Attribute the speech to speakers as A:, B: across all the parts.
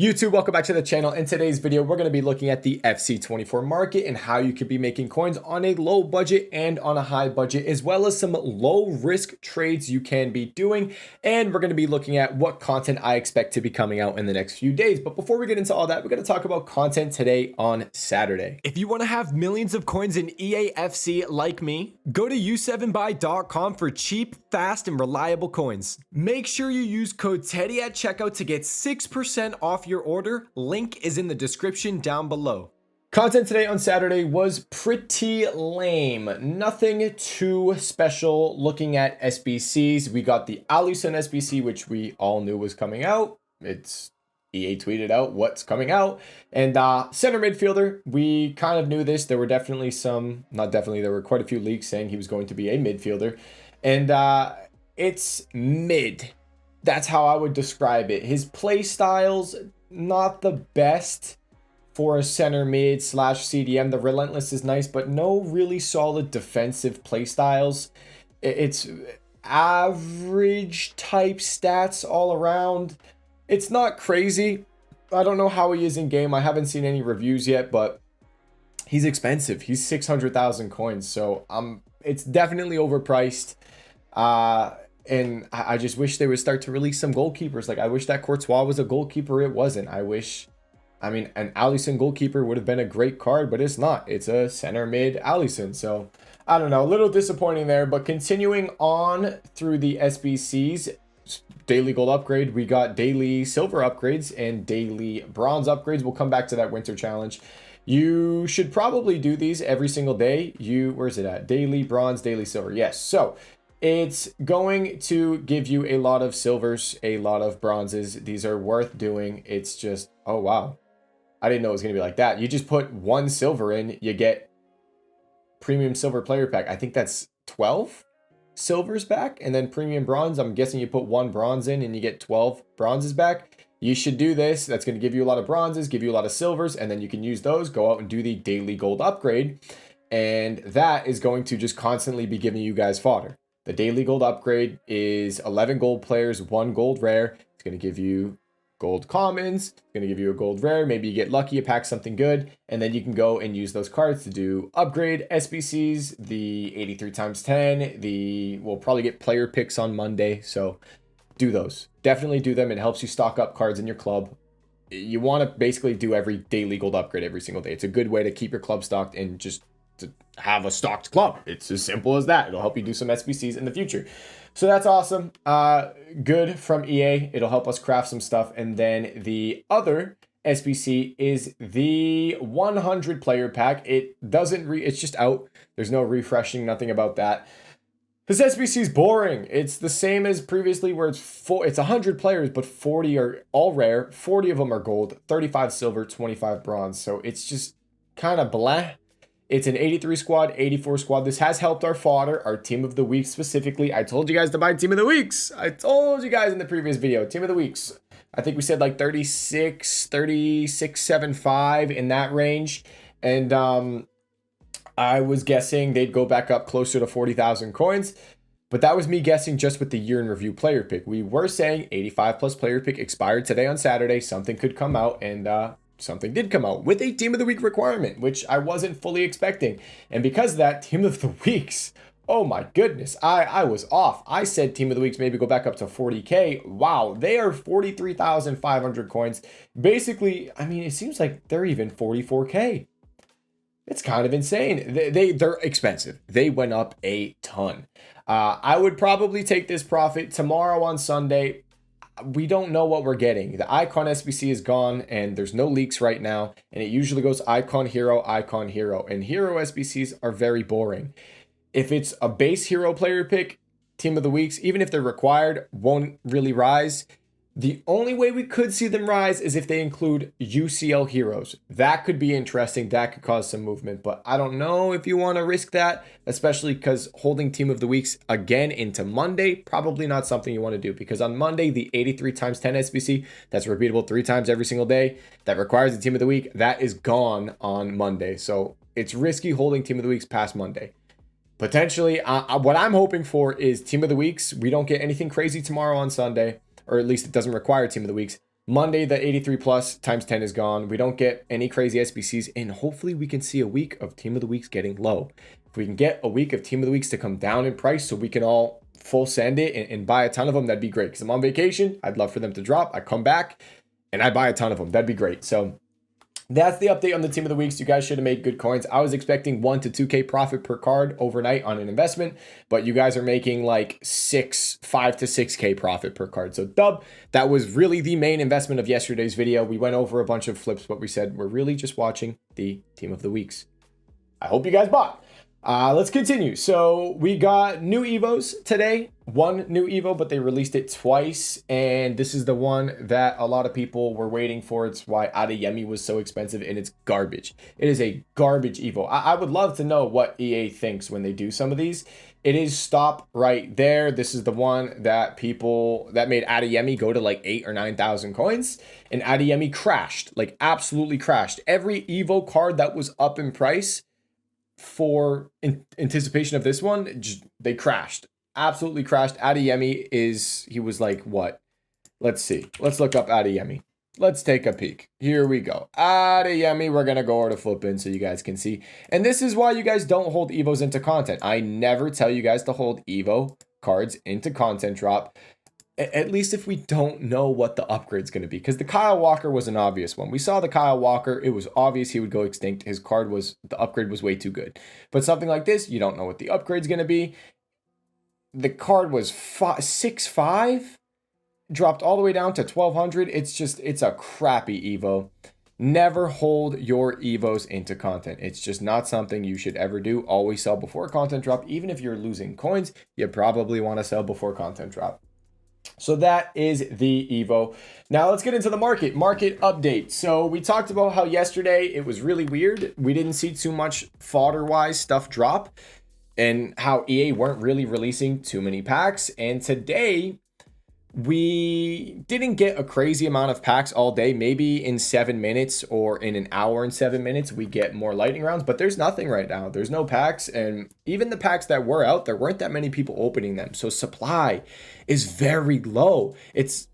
A: YouTube, welcome back to the channel. In today's video, we're going to be looking at the FC24 market and how you could be making coins on a low budget and on a high budget, as well as some low risk trades you can be doing. And we're going to be looking at what content I expect to be coming out in the next few days. But before we get into all that, we're going to talk about content today on Saturday. If you want to have millions of coins in eafc like me, go to u7buy.com for cheap, fast, and reliable coins. Make sure you use code totw at checkout to get 6% off your order. Link is in the description down below. Content today on Saturday was pretty lame. Nothing too special looking at SBCs. We got the Alisson SBC, which we all knew was coming out. EA tweeted out what's coming out. And center midfielder, we kind of knew this. There were definitely there were quite a few leaks saying he was going to be a midfielder. And it's mid. That's how I would describe it. His play style's not the best for a center mid / CDM. The relentless is nice, but no really solid defensive play styles. It's average type stats all around. It's not crazy. I don't know how he is in game. I haven't seen any reviews yet, but he's expensive. He's 600,000 coins, so it's definitely overpriced. And I just wish they would start to release some goalkeepers. Like, I wish that Courtois was a goalkeeper. It wasn't. An Alisson goalkeeper would have been a great card, but it's not. It's a center mid Alisson. So, I don't know. A little disappointing there. But continuing on through the SBCs, daily gold upgrade, we got daily silver upgrades and daily bronze upgrades. We'll come back to that winter challenge. You should probably do these every single day. Where's it at? Daily bronze, daily silver. Yes. So it's going to give you a lot of silvers, a lot of bronzes. These are worth doing. It's just, oh, wow. I didn't know it was going to be like that. You just put one silver in, you get premium silver player pack. I think that's 12 silvers back. And then premium bronze, I'm guessing you put one bronze in and you get 12 bronzes back. You should do this. That's going to give you a lot of bronzes, give you a lot of silvers, and then you can use those, go out and do the daily gold upgrade. And that is going to just constantly be giving you guys fodder. The daily gold upgrade is 11 gold players, 1 gold rare. It's going to give you gold commons. It's going to give you a gold rare. Maybe you get lucky, you pack something good, and then you can go and use those cards to do upgrade SBCs, the 83 times 10. We'll probably get player picks on Monday, so do those. Definitely do them. It helps you stock up cards in your club. You want to basically do every daily gold upgrade every single day. It's a good way to keep your club stocked and just to have a stocked club. It's as simple as that. It'll help you do some SBCs in the future. So that's awesome. Good from EA. It'll help us craft some stuff. And then the other SBC is the 100 player pack. It doesn't it's just out. There's no refreshing, nothing about that. This SBC is boring. It's the same as previously where it's 100 players, but 40 are all rare. 40 of them are gold, 35 silver, 25 bronze. So it's just kind of blah. It's an 83 squad, 84 squad. This has helped our fodder, our team of the week specifically. I told you guys to buy team of the weeks. I told you guys in the previous video, team of the weeks. I think we said like 76, 75 in that range. And I was guessing they'd go back up closer to 40,000 coins. But that was me guessing just with the year in review player pick. We were saying 85 plus player pick expired today on Saturday. Something could come out, and something did come out with a team of the week requirement, which I wasn't fully expecting. And because of that, team of the weeks, oh my goodness, I was off. I said team of the weeks maybe go back up to 40K. Wow, they are 43,500 coins. Basically, I mean, it seems like they're even 44K. It's kind of insane. They're expensive. They went up a ton. I would probably take this profit tomorrow on Sunday. We don't know what we're getting. The icon SBC is gone and there's no leaks right now. And it usually goes icon, hero. And hero SBCs are very boring. If it's a base hero player pick, team of the weeks, even if they're required, won't really rise. The only way we could see them rise is if they include UCL heroes. That could be interesting. That could cause some movement, but I don't know if you want to risk that, especially because holding team of the weeks again into Monday, probably not something you want to do, because on Monday, the 83 times 10 SBC, that's repeatable 3 times every single day, that requires the team of the week, that is gone on Monday. So it's risky holding team of the weeks past Monday. Potentially, what I'm hoping for is team of the weeks. We don't get anything crazy tomorrow on Sunday, or at least it doesn't require team of the weeks. Monday, the 83 plus times 10 is gone. We don't get any crazy SBCs, and hopefully we can see a week of Team of the Weeks getting low. If we can get a week of Team of the Weeks to come down in price so we can all full send it and buy a ton of them, that'd be great. Because I'm on vacation. I'd love for them to drop. I come back and I buy a ton of them. That'd be great. So that's the update on the Team of the Weeks. You guys should have made good coins. I was expecting 1 to 2K profit per card overnight on an investment, but you guys are making like 5 to 6K profit per card. So dub, that was really the main investment of yesterday's video. We went over a bunch of flips, but we said we're really just watching the Team of the Weeks. I hope you guys bought. Let's continue. So we got new Evos today. One new Evo, but they released it twice. And this is the one that a lot of people were waiting for. It's why Adeyemi was so expensive, and it's garbage. It is a garbage Evo. I would love to know what EA thinks when they do some of these. It is stop right there. This is the one that made Adeyemi go to like 8,000 or 9,000 coins. And Adeyemi crashed, like absolutely crashed. Every Evo card that was up in price for anticipation of this one, they crashed, absolutely crashed. Adeyemi he was like, what? Let's see. Let's look up Adeyemi. Let's take a peek. Here we go. Adeyemi, we're going to go over to flip in so you guys can see. And this is why you guys don't hold Evos into content. I never tell you guys to hold Evo cards into content drop, at least if we don't know what the upgrade's going to be. Because the Kyle Walker was an obvious one. We saw the Kyle Walker. It was obvious he would go extinct. The upgrade was way too good. But something like this, you don't know what the upgrade's going to be. The card was 6.5, dropped all the way down to 1,200. It's a crappy Evo. Never hold your Evos into content. It's just not something you should ever do. Always sell before content drop. Even if you're losing coins, you probably want to sell before content drop. So that is the Evo. Now let's get into the market update. So we talked about how yesterday it was really weird. We didn't see too much fodder-wise stuff drop, and how EA weren't really releasing too many packs. And today we didn't get a crazy amount of packs all day. Maybe in 7 minutes or in an hour and 7 minutes, we get more lightning rounds, but there's nothing right now. There's no packs. And even the packs that were out, there weren't that many people opening them. So supply is very low. It's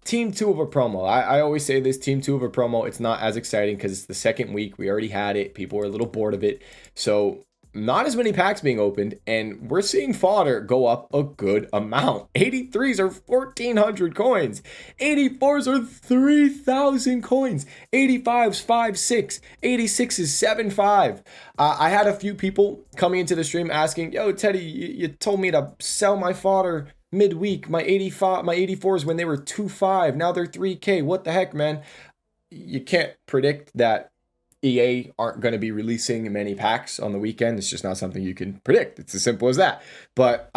A: Team 2 of a promo. I always say this, Team 2 of a promo, it's not as exciting because it's the second week. We already had it. People were a little bored of it. So not as many packs being opened, and we're seeing fodder go up a good amount. 83s are 1,400 coins. 84s are 3,000 coins. 85s, 5.6. 86s, 7.5. I had a few people coming into the stream asking, yo, Teddy, you told me to sell my fodder midweek. My 84s when they were 2.5. Now they're 3K. What the heck, man? You can't predict that EA aren't going to be releasing many packs on the weekend. It's just not something you can predict. It's as simple as that. But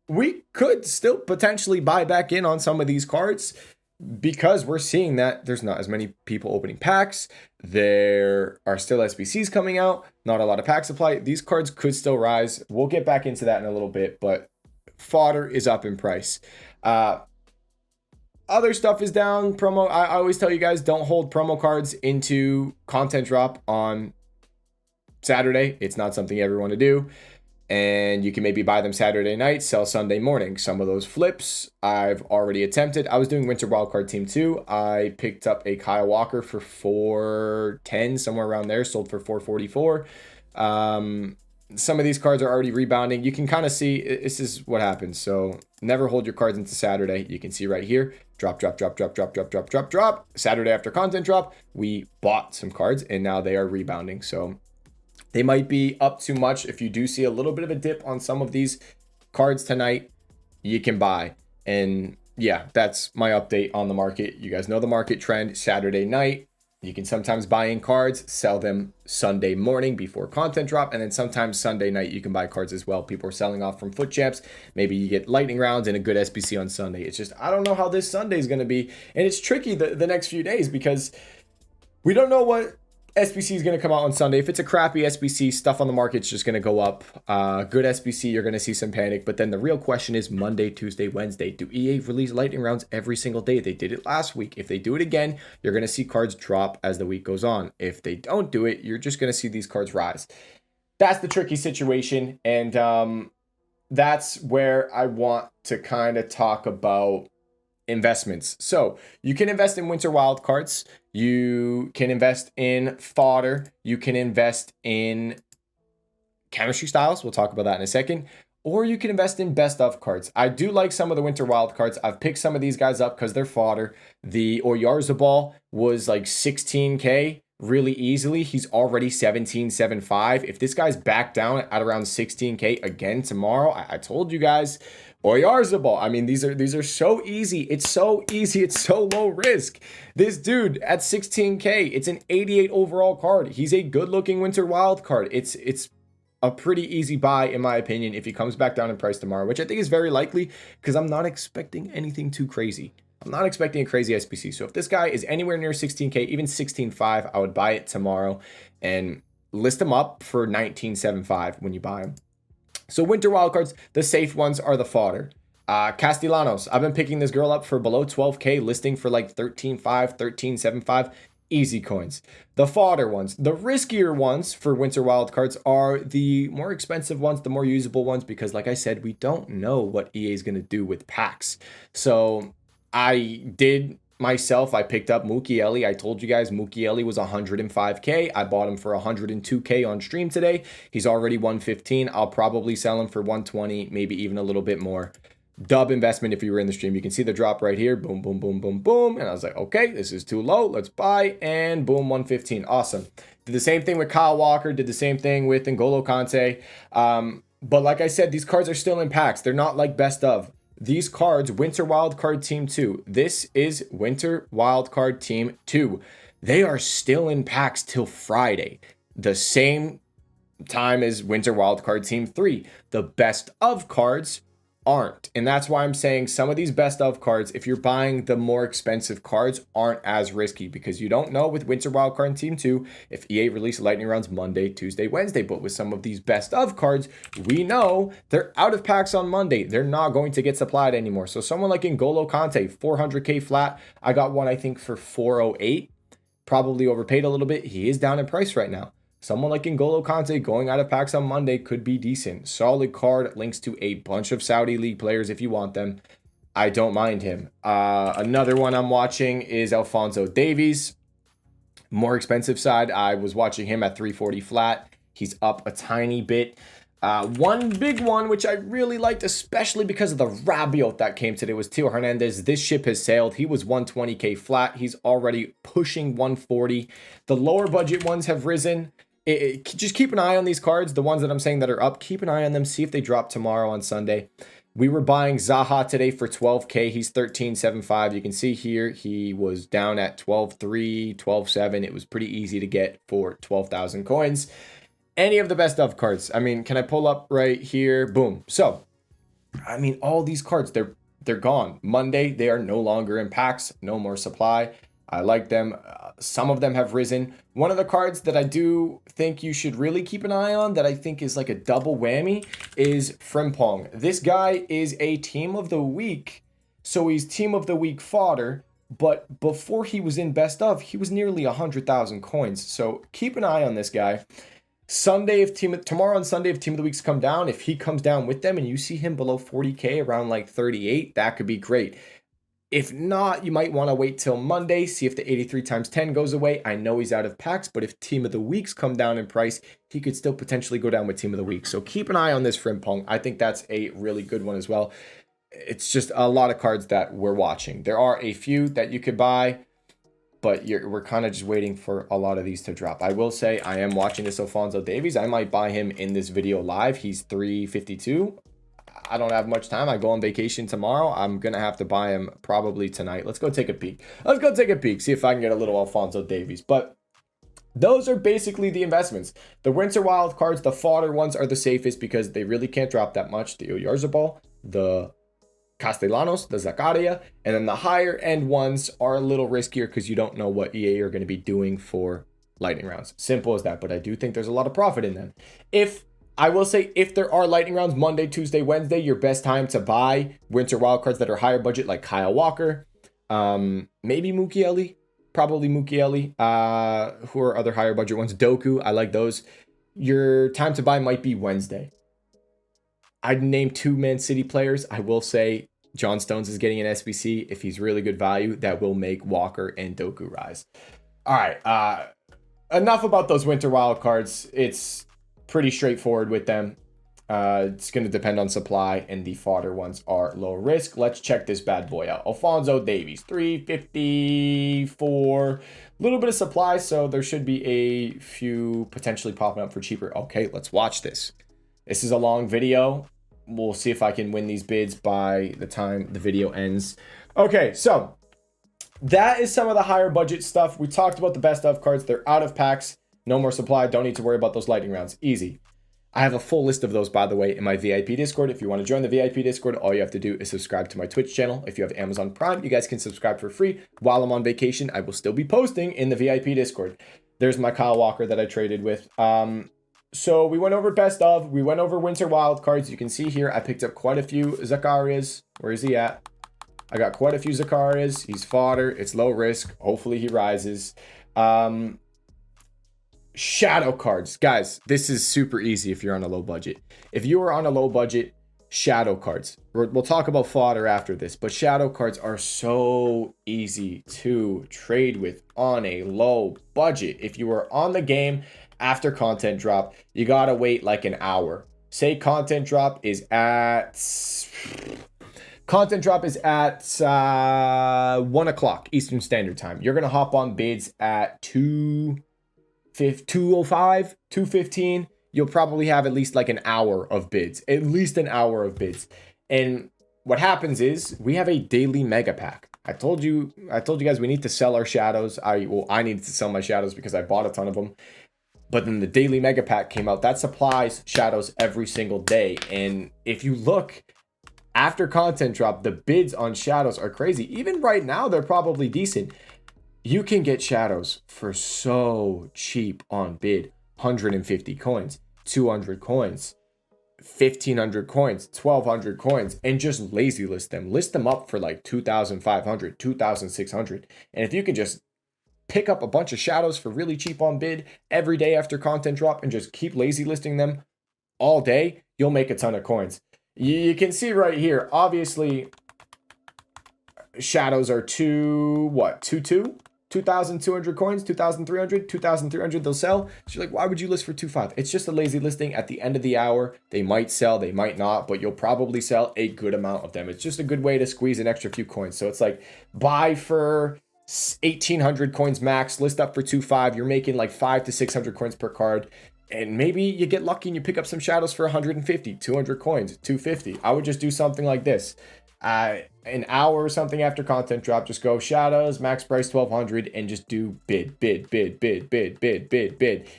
A: we could still potentially buy back in on some of these cards because we're seeing that there's not as many people opening packs. There are still SBCs coming out. Not a lot of pack supply. These cards could still rise. We'll get back into that in a little bit, but fodder is up in price. Other stuff is down. Promo. I always tell you guys, don't hold promo cards into content drop on Saturday. It's not something you ever want to do. And you can maybe buy them Saturday night, sell Sunday morning. Some of those flips I've already attempted. I was doing Winter Wildcard Team 2. I picked up a Kyle Walker for 410, somewhere around there. Sold for 444. Some of these cards are already rebounding. You can kind of see this is what happens. So never hold your cards into Saturday. You can see right here. Drop. Saturday after content drop, we bought some cards and now they are rebounding. So they might be up too much. If you do see a little bit of a dip on some of these cards tonight, you can buy. And yeah, that's my update on the market. You guys know the market trend. Saturday night, you can sometimes buy in cards, sell them Sunday morning before content drop, and then sometimes Sunday night you can buy cards as well. People are selling off from foot champs. Maybe you get lightning rounds and a good SBC on Sunday. It's just, I don't know how this Sunday is going to be. And it's tricky the next few days because we don't know what SBC is going to come out on Sunday. If it's a crappy SBC, stuff on the market's just going to go up. Good SBC, you're going to see some panic. But then the real question is Monday, Tuesday, Wednesday. Do EA release lightning rounds every single day? They did it last week. If they do it again, you're going to see cards drop as the week goes on. If they don't do it, you're just going to see these cards rise. That's the tricky situation. And that's where I want to kind of talk about investments. So you can invest in winter wildcards. You can invest in fodder. You can invest in chemistry styles. We'll talk about that in a second. Or you can invest in best of cards. I do like some of the winter wild cards. I've picked some of these guys up because they're fodder. The Oyarzabal was like 16K really easily. He's already 17.75. If this guy's back down at around 16K again tomorrow, I told you guys, Oyarzabal. I mean, these are so easy. It's so easy. It's so low risk. This dude at 16K, it's an 88 overall card. He's a good looking winter wild card. It's a pretty easy buy, in my opinion, if he comes back down in price tomorrow, which I think is very likely because I'm not expecting anything too crazy. I'm not expecting a crazy SBC. So if this guy is anywhere near 16K, even 16.5, I would buy it tomorrow and list him up for 19.75 when you buy him. So winter wildcards, the safe ones are the fodder. Castellanos, I've been picking this girl up for below 12K, listing for like 13.5, 13.75. Easy coins. The fodder ones, the riskier ones for winter wildcards are the more expensive ones, the more usable ones, because like I said, we don't know what EA is going to do with packs. So I picked up Mukiele. I told you guys Mukiele was 105K. I bought him for 102K on stream today. He's already 115. I'll probably sell him for 120, maybe even a little bit more. Dub investment if you were in the stream. You can see the drop right here. Boom, boom, boom, boom, boom. And I was like, okay, this is too low. Let's buy. And boom, 115. Awesome. Did the same thing with Kyle Walker. Did the same thing with N'Golo Kante. But like I said, these cards are still in packs. They're not like best of. These cards, Winter Wildcard Team 2. This is Winter Wildcard Team 2. They are still in packs till Friday. The same time as Winter Wildcard Team 3. The best of cards aren't. And that's why I'm saying some of these best of cards, if you're buying the more expensive cards, aren't as risky because you don't know with Winter Wildcard Team 2 if EA release lightning rounds Monday, Tuesday, Wednesday. But with some of these best of cards, we know they're out of packs on Monday. They're not going to get supplied anymore. So someone like N'Golo Kante, 400K flat. I got one, I think, for 408. Probably overpaid a little bit. He is down in price right now. Someone like N'Golo Kante going out of packs on Monday could be decent. Solid card, links to a bunch of Saudi League players if you want them. I don't mind him. Another one I'm watching is Alphonso Davies. More expensive side. I was watching him at 340 flat. He's up a tiny bit. One big one, which I really liked, especially because of the Rabiot that came today, was Theo Hernandez. This ship has sailed. He was 120K flat. He's already pushing 140. The lower budget ones have risen. Just keep an eye on these cards, the ones that I'm saying that are up. Keep an eye on them. See if they drop tomorrow on Sunday. We were buying Zaha today for 12K. He's 13.75. You can see here he was down at 12.3, 12.7. It was pretty easy to get for 12,000 coins. Any of the best of cards. I mean, can I pull up right here? Boom. So, I mean, all these cards, they're gone. Monday, they are no longer in packs. No more supply. I like them. Some of them have risen. One of the cards that I do think you should really keep an eye on that I think is like a double whammy is Frimpong. This guy is a team of the week. So he's team of the week fodder. But before he was in best of, he was nearly 100,000 coins. So keep an eye on this guy. Tomorrow on Sunday, if team of the weeks come down, if he comes down with them and you see him below 40K around like 38, that could be great. If not, you might want to wait till Monday, see if the 83 times 10 goes away. I know he's out of packs, but if team of the weeks come down in price, he could still potentially go down with team of the week. So keep an eye on this Frimpong. I think that's a really good one as well. It's just a lot of cards that we're watching. There are a few that you could buy, but we're kind of just waiting for a lot of these to drop. I will say I am watching this Alphonso Davies. I might buy him in this video live. He's 352. I don't have much time. I go on vacation tomorrow. I'm going to have to buy him probably tonight. Let's go take a peek. Let's go take a peek. See if I can get a little Alphonso Davies. But those are basically the investments. The Winter Wild cards, the fodder ones are the safest because they really can't drop that much. The Oyarzabal, the Castellanos, the Zakaria, and then the higher end ones are a little riskier because you don't know what EA are going to be doing for lightning rounds. Simple as that. But I do think there's a lot of profit in them. I will say, if there are lightning rounds Monday, Tuesday, Wednesday, your best time to buy winter wildcards that are higher budget, like Kyle Walker, maybe Mukiele, probably Mukiele. Who are other higher budget ones? Doku, I like those. Your time to buy might be Wednesday. I'd name two Man City players. I will say John Stones is getting an SBC. If he's really good value, that will make Walker and Doku rise. All right. Enough about those winter wild cards. It's pretty straightforward with them. It's going to depend on supply, and the fodder ones are low risk. Let's check this bad boy out. Alphonso Davies, 354. A little bit of supply, so there should be a few potentially popping up for cheaper. Okay, let's watch this. This is a long video. We'll see if I can win these bids by the time the video ends. Okay, so that is some of the higher budget stuff. We talked about the best of cards. They're out of packs. No more supply. Don't need to worry about those lightning rounds. Easy. I have a full list of those, by the way, in my VIP Discord. If you want to join the VIP Discord, all you have to do is subscribe to my Twitch channel. If you have Amazon Prime, you guys can subscribe for free. While I'm on vacation, I will still be posting in the VIP Discord. There's my Kyle Walker that I traded with. So we went over best of. We went over winter wild cards. You can see here, I picked up quite a few Zacharias. Where is he at? I got quite a few Zacharias. He's fodder. It's low risk. Hopefully he rises. Shadow cards. Guys, this is super easy if you're on a low budget. If you are on a low budget, shadow cards. We'll talk about fodder after this, but shadow cards are so easy to trade with on a low budget. If you are on the game after content drop, you gotta wait like an hour. Say content drop is at 1 o'clock Eastern Standard Time. You're gonna hop on bids at 2:05, 2:15. You'll probably have at least like an hour of bids, And what happens is we have a daily mega pack. I told you guys we need to sell our shadows. I needed to sell my shadows because I bought a ton of them. But then the daily mega pack came out. That supplies shadows every single day. And if you look after content drop, the bids on shadows are crazy. Even right now, they're probably decent. You can get shadows for so cheap on bid. 150 coins, 200 coins, 1,500 coins, 1,200 coins, and just lazy list them. List them up for like 2,500, 2,600. And if you can just pick up a bunch of shadows for really cheap on bid every day after content drop and just keep lazy listing them all day, you'll make a ton of coins. You can see right here, obviously, shadows are 2,200 coins, 2,300, 2,300 they'll sell. So you're like, why would you list for 2.5? It's just a lazy listing. At the end of the hour, they might sell, they might not, but you'll probably sell a good amount of them. It's just a good way to squeeze an extra few coins. So it's like buy for 1,800 coins max, list up for 2.5. You're making like 500 to 600 coins per card. And maybe you get lucky and you pick up some shadows for 150, 200 coins, 250. I would just do something like this. An hour or something after content drop, just go shadows, max price 1,200, and just do bid.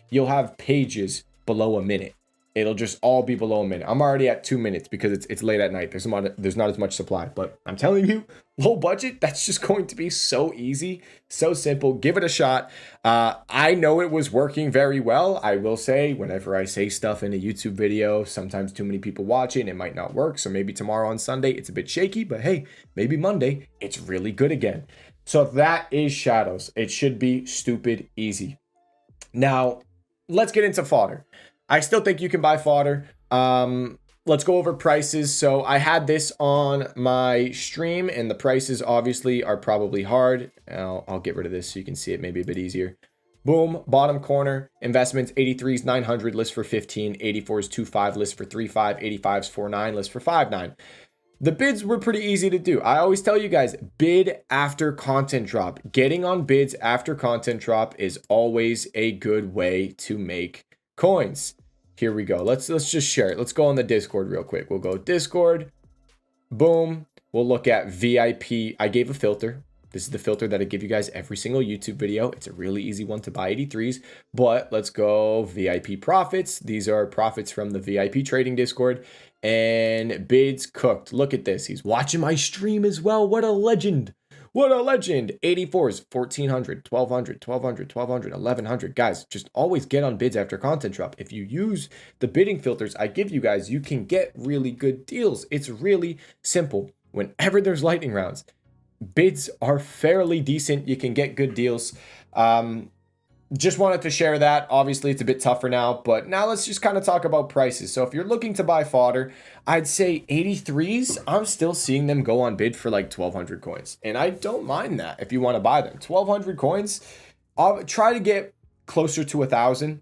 A: You'll have pages below a minute. It'll just all be below a minute. I'm already at 2 minutes because it's late at night. There's not as much supply, but I'm telling you, low budget, that's just going to be so easy, so simple. Give it a shot. I know it was working very well. I will say, whenever I say stuff in a YouTube video, sometimes too many people watch it and it might not work. So maybe tomorrow on Sunday, it's a bit shaky, but hey, maybe Monday, it's really good again. So that is shadows. It should be stupid easy. Now, let's get into fodder. I still think you can buy fodder. Let's go over prices. So I had this on my stream, and the prices obviously are probably hard. I'll get rid of this so you can see it maybe a bit easier. Boom, bottom corner, investments, 83s, 900, list for 15, 84s, 25, list for 35, 85s, 49, list for 59. The bids were pretty easy to do. I always tell you guys, bid after content drop. Getting on bids after content drop is always a good way to make coins. Here we go. Let's just share it. Let's go on the Discord real quick. We'll go Discord. Boom. We'll look at VIP. I gave a filter. This is the filter that I give you guys every single YouTube video. It's a really easy one to buy 83s, but let's go VIP profits. These are profits from the VIP trading Discord, and bids cooked. Look at this. He's watching my stream as well. What a legend. What a legend. 84s, 1,400, 1,200, 1,200, 1,200, 1,100. Guys, just always get on bids after content drop. If you use the bidding filters I give you guys, you can get really good deals. It's really simple. Whenever there's lightning rounds, bids are fairly decent. You can get good deals. just wanted to share that. Obviously, it's a bit tougher now, but now let's just kind of talk about prices. So if you're looking to buy fodder, I'd say 83s, I'm still seeing them go on bid for like 1,200 coins. And I don't mind that if you want to buy them. 1,200 coins, I'll try to get closer to 1,000.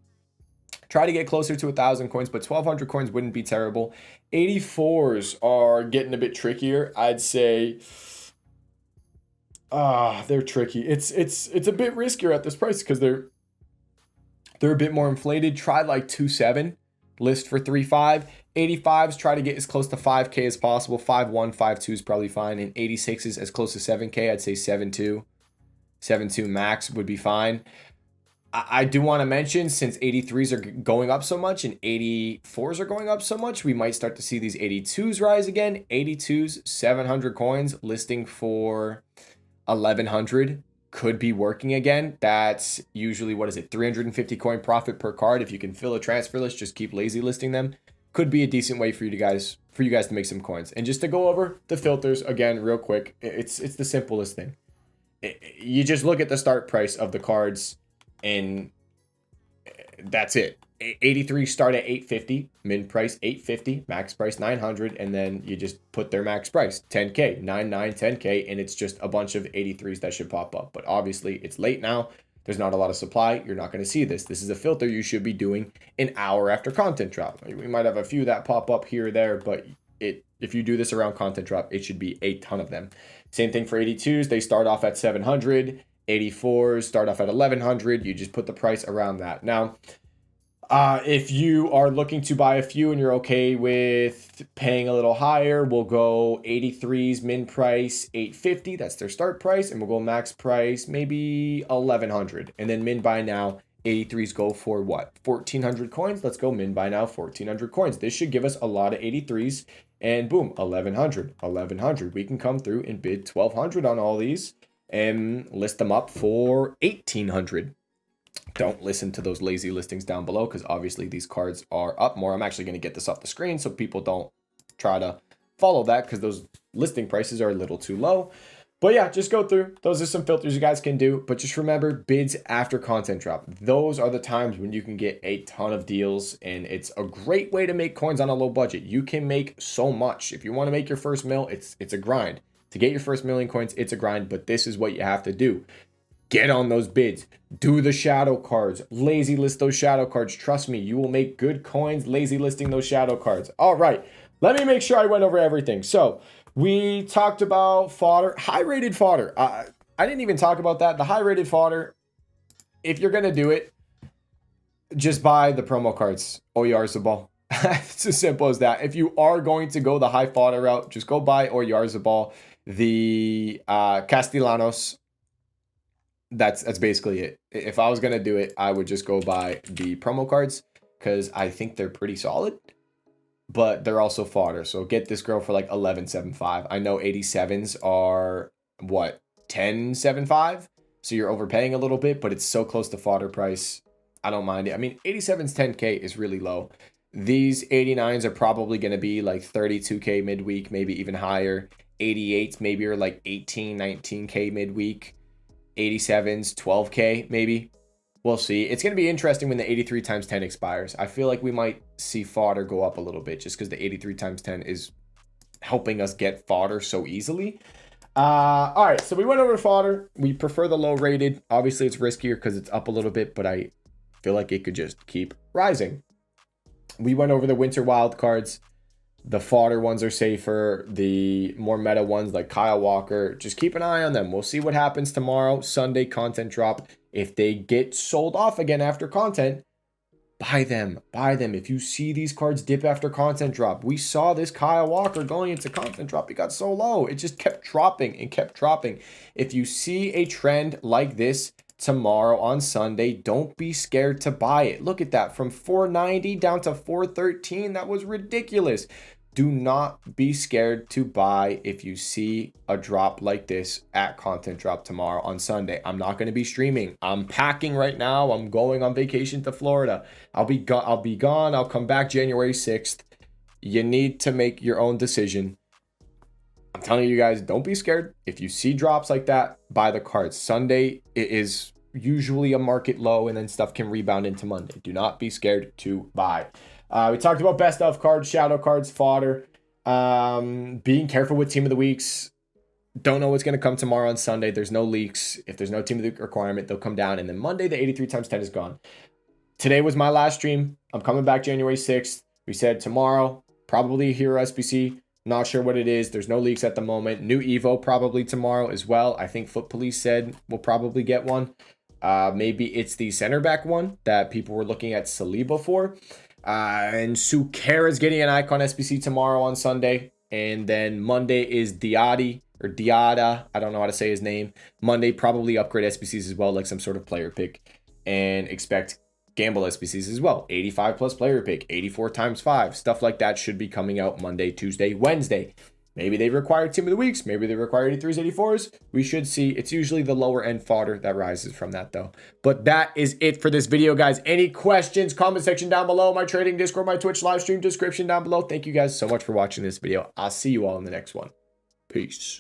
A: Try to get closer to 1,000 coins, but 1,200 coins wouldn't be terrible. 84s are getting a bit trickier. I'd say they're tricky. It's a bit riskier at this price because they're a bit more inflated. Try like 2.7, list for 3.5. 85s, try to get as close to 5K as possible. 5.1, 5.2 is probably fine. And 86s as close to 7K. I'd say 7.2. 7.2 max would be fine. I do want to mention, since 83s are going up so much and 84s are going up so much, we might start to see these 82s rise again. 82s, 700 coins, listing for 1,100 could be working again. That's usually, what is it, 350 coin profit per card. If you can fill a transfer list, just keep lazy listing them. Could be a decent way for you guys to make some coins. And just to go over the filters again real quick, it's the simplest thing. You just look at the start price of the cards, and that's it. 83 start at 850, min price 850, max price 900, and then you just put their max price 10K, 99, 10K, and it's just a bunch of 83s that should pop up. But obviously it's late now. There's not a lot of supply. You're not going to see this. This is a filter you should be doing an hour after content drop. We might have a few that pop up here or there, but if you do this around content drop, it should be a ton of them. Same thing for 82s. They start off at 700. 84s start off at 1,100. You just put the price around that. Now, if you are looking to buy a few and you're okay with paying a little higher, we'll go 83s min price 850. That's their start price, and we'll go max price maybe 1,100. And then min buy now, 83s go for what? 1,400 coins. Let's go min buy now, 1,400 coins. This should give us a lot of 83s, and boom, 1,100, 1,100. We can come through and bid 1,200 on all these and list them up for 1,800. Don't listen to those lazy listings down below, because obviously these cards are up more. I'm actually going to get this off the screen so people don't try to follow that, because those listing prices are a little too low. But yeah, just go through. Those are some filters you guys can do. But just remember, bids after content drop. Those are the times when you can get a ton of deals, and it's a great way to make coins on a low budget. You can make so much. If you want to make your first mil, it's a grind. To get your first million coins, it's a grind, but this is what you have to do. Get on those bids. Do the shadow cards. Lazy list those shadow cards. Trust me, you will make good coins lazy listing those shadow cards. All right, let me make sure I went over everything. So we talked about fodder, high-rated fodder. I didn't even talk about that. The high-rated fodder, if you're going to do it, just buy the promo cards. Oyarzabal. It's as simple as that. If you are going to go the high fodder route, just go buy Oyarzabal, the Castellanos. That's basically it. If I was going to do it, I would just go buy the promo cards, because I think they're pretty solid, but they're also fodder. So get this girl for like 11.75. I know 87s are what, 10.75. So you're overpaying a little bit, but it's so close to fodder price. I don't mind it. I mean, 87's 10K is really low. These 89s are probably going to be like 32K midweek, maybe even higher. 88s maybe are like 18, 19K midweek. 87s, 12K maybe. We'll see. It's going to be interesting when the 83 times 10 expires. I feel like we might see fodder go up a little bit, just because the 83 times 10 is helping us get fodder so easily. All right, so we went over fodder. We prefer the low rated. Obviously, it's riskier because it's up a little bit, but I feel like it could just keep rising. We went over the winter wild cards. The fodder ones are safer. The more meta ones like Kyle Walker, just keep an eye on them. We'll see what happens tomorrow. Sunday content drop. If they get sold off again after content, buy them. Buy them. If you see these cards dip after content drop, we saw this Kyle Walker going into content drop. It got so low. It just kept dropping and kept dropping. If you see a trend like this tomorrow on Sunday, don't be scared to buy it. Look at that, from 490 down to 413. That was ridiculous. Do not be scared to buy if you see a drop like this at content drop tomorrow on Sunday. I'm not going to be streaming. I'm packing right now. I'm going on vacation to Florida. I'll be gone. I'll come back January 6th. You need to make your own decision. I'm telling you guys, don't be scared. If you see drops like that, buy the cards. Sunday is usually a market low, and then stuff can rebound into Monday. Do not be scared to buy. We talked about best of cards, shadow cards, fodder. Being careful with team of the weeks. Don't know what's going to come tomorrow on Sunday. There's no leaks. If there's no team of the week requirement, they'll come down. And then Monday, the 83 times 10 is gone. Today was my last stream. I'm coming back January 6th. We said tomorrow, probably Hero SBC. Not sure what it is. There's no leaks at the moment. New Evo probably tomorrow as well. I think Foot Police said we'll probably get one. Maybe it's the center back one that people were looking at Saliba for. And Sukera's getting an icon SBC tomorrow on Sunday. And then Monday is Diadi or Diada. I don't know how to say his name. Monday, probably upgrade SBCs as well, like some sort of player pick. And expect gamble SBCs as well. 85 plus player pick, 84 times 5. Stuff like that should be coming out Monday, Tuesday, Wednesday. Maybe they require team of the weeks. Maybe they require 83s, 84s. We should see. It's usually the lower end fodder that rises from that though. But that is it for this video, guys. Any questions? Comment section down below. My trading Discord, my Twitch live stream description down below. Thank you guys so much for watching this video. I'll see you all in the next one. Peace.